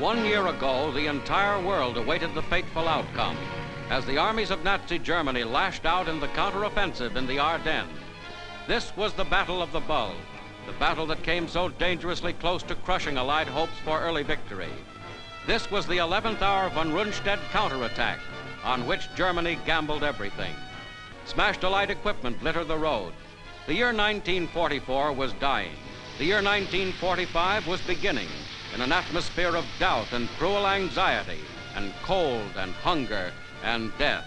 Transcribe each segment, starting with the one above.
1 year ago, the entire world awaited the fateful outcome as the armies of Nazi Germany lashed out in the counteroffensive in the Ardennes. This was the Battle of the Bulge, the battle that came so dangerously close to crushing Allied hopes for early victory. This was the 11th hour von Rundstedt counterattack, on which Germany gambled everything. Smashed Allied equipment littered the roads. The year 1944 was dying. The year 1945 was beginning in an atmosphere of doubt and cruel anxiety and cold and hunger and death.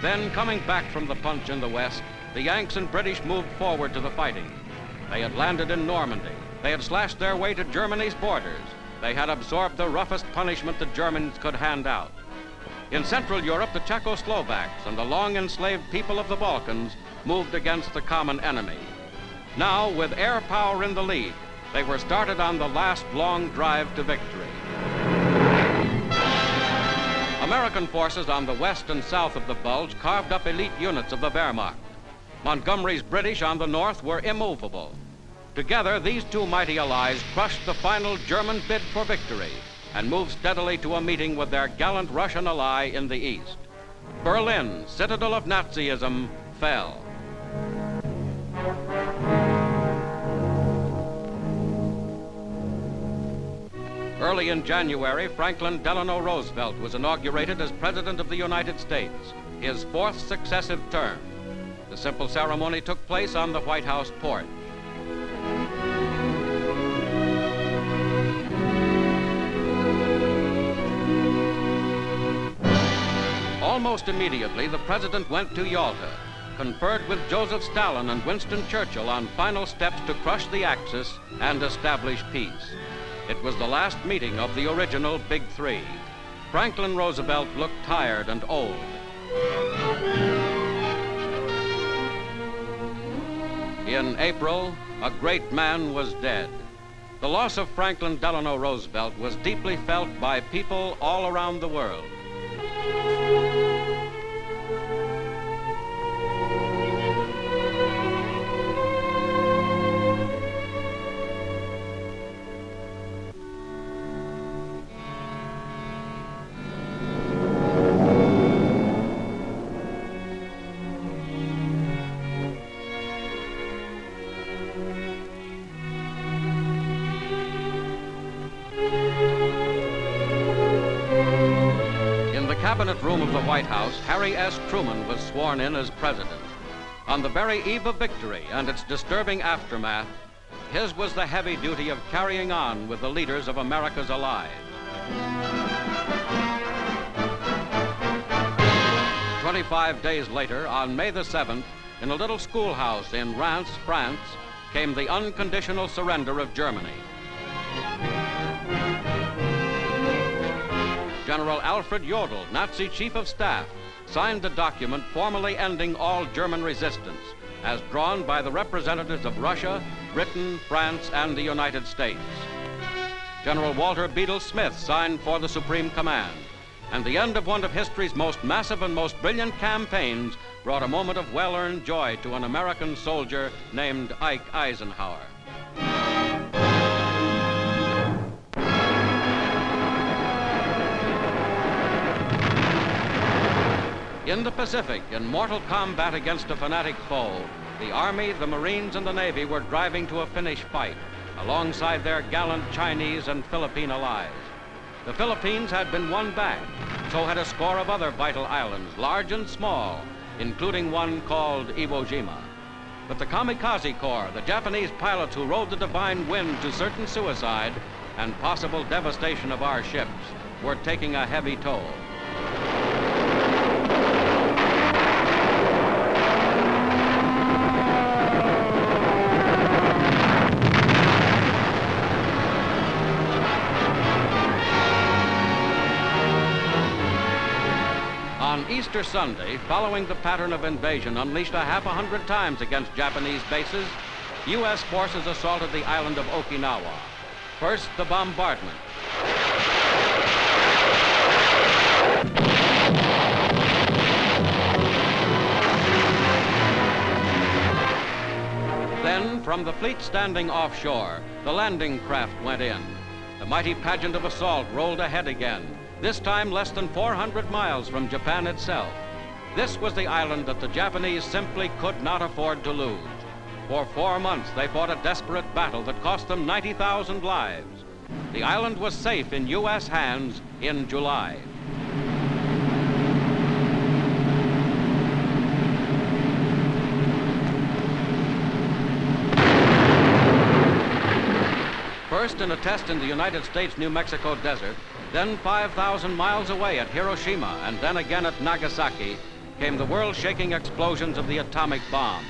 Then, coming back from the punch in the West, the Yanks and British moved forward to the fighting. They had landed in Normandy. They had slashed their way to Germany's borders. They had absorbed the roughest punishment the Germans could hand out. In Central Europe, the Czechoslovaks and the long enslaved people of the Balkans moved against the common enemy. Now, with air power in the lead, they were started on the last long drive to victory. American forces on the west and south of the Bulge carved up elite units of the Wehrmacht. Montgomery's British on the north were immovable. Together, these two mighty allies crushed the final German bid for victory and moved steadily to a meeting with their gallant Russian ally in the east. Berlin, citadel of Nazism, fell. Early in January, Franklin Delano Roosevelt was inaugurated as President of the United States, his fourth successive term. The simple ceremony took place on the White House porch. Almost immediately, the President went to Yalta, conferred with Joseph Stalin and Winston Churchill on final steps to crush the Axis and establish peace. It was the last meeting of the original Big Three. Franklin Roosevelt looked tired and old. In April, a great man was dead. The loss of Franklin Delano Roosevelt was deeply felt by people all around the world. Cabinet room of the White House, Harry S. Truman was sworn in as president. On the very eve of victory and its disturbing aftermath, his was the heavy duty of carrying on with the leaders of America's allies. 25 days later, on May the 7th, in a little schoolhouse in Reims, France, came the unconditional surrender of Germany. General Alfred Jodl, Nazi Chief of Staff, signed the document formally ending all German resistance, as drawn by the representatives of Russia, Britain, France, and the United States. General Walter Bedell Smith signed for the Supreme Command, and the end of one of history's most massive and most brilliant campaigns brought a moment of well-earned joy to an American soldier named Ike Eisenhower. In the Pacific, in mortal combat against a fanatic foe, the Army, the Marines, and the Navy were driving to a finish fight alongside their gallant Chinese and Philippine allies. The Philippines had been won back, so had a score of other vital islands, large and small, including one called Iwo Jima. But the Kamikaze Corps, the Japanese pilots who rode the divine wind to certain suicide and possible devastation of our ships, were taking a heavy toll. On Easter Sunday, following the pattern of invasion unleashed 100 times against Japanese bases, U.S. forces assaulted the island of Okinawa. First, the bombardment. Then, from the fleet standing offshore, the landing craft went in. The mighty pageant of assault rolled ahead again, this time less than 400 miles from Japan itself. This was the island that the Japanese simply could not afford to lose. For 4 months, they fought a desperate battle that cost them 90,000 lives. The island was safe in U.S. hands in July. First in a test in the United States New Mexico desert, then 5,000 miles away at Hiroshima, and then again at Nagasaki, came the world-shaking explosions of the atomic bomb.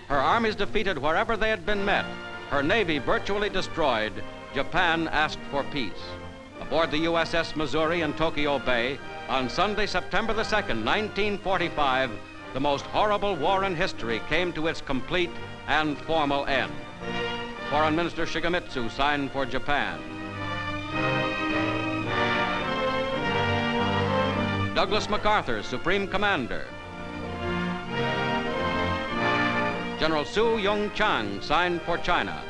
Her armies defeated wherever they had been met, her navy virtually destroyed, Japan asked for peace. Aboard the USS Missouri in Tokyo Bay, on Sunday, September the 2nd, 1945, the most horrible war in history came to its complete and formal end. Foreign Minister Shigemitsu signed for Japan. Douglas MacArthur, Supreme Commander. General Su Yung-chang signed for China.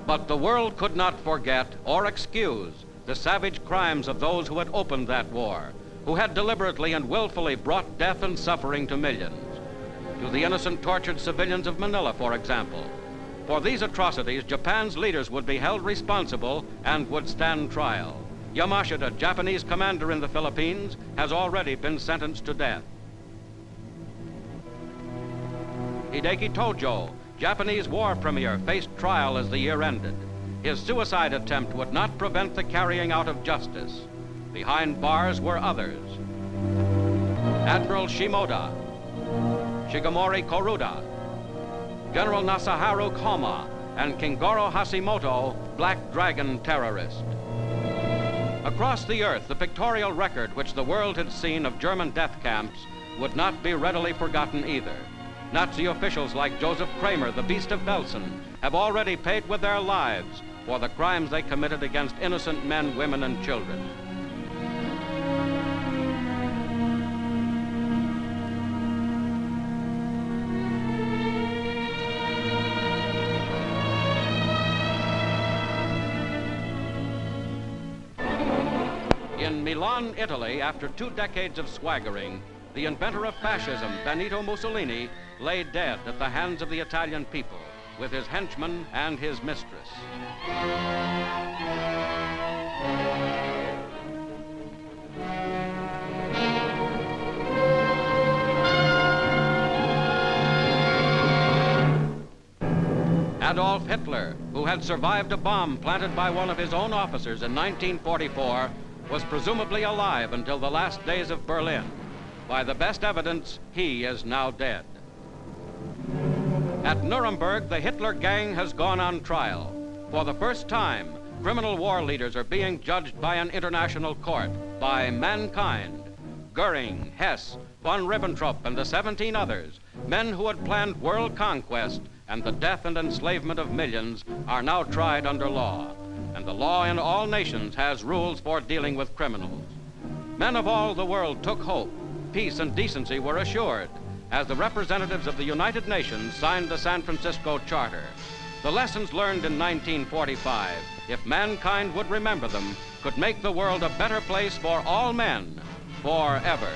But the world could not forget or excuse the savage crimes of those who had opened that war, who had deliberately and willfully brought death and suffering to millions. To the innocent tortured civilians of Manila, for example. For these atrocities, Japan's leaders would be held responsible and would stand trial. Yamashita, Japanese commander in the Philippines, has already been sentenced to death. Hideki Tojo, Japanese war premier, faced trial as the year ended. His suicide attempt would not prevent the carrying out of justice. Behind bars were others. Admiral Shimoda, Shigemori Koruda, General Nasaharu Koma, and Kingoro Hashimoto, Black Dragon terrorist. Across the earth, the pictorial record which the world had seen of German death camps would not be readily forgotten either. Nazi officials like Joseph Kramer, the Beast of Belsen, have already paid with their lives for the crimes they committed against innocent men, women, and children. In Milan, Italy, after 2 decades of swaggering, the inventor of fascism, Benito Mussolini, lay dead at the hands of the Italian people, with his henchmen and his mistress. Adolf Hitler, who had survived a bomb planted by one of his own officers in 1944, was presumably alive until the last days of Berlin. By the best evidence, he is now dead. At Nuremberg, the Hitler gang has gone on trial. For the first time, criminal war leaders are being judged by an international court, by mankind. Goering, Hess, von Ribbentrop, and the 17 others, men who had planned world conquest and the death and enslavement of millions, are now tried under law. And the law in all nations has rules for dealing with criminals. Men of all the world took hope. Peace and decency were assured as the representatives of the United Nations signed the San Francisco Charter. The lessons learned in 1945, if mankind would remember them, could make the world a better place for all men forever.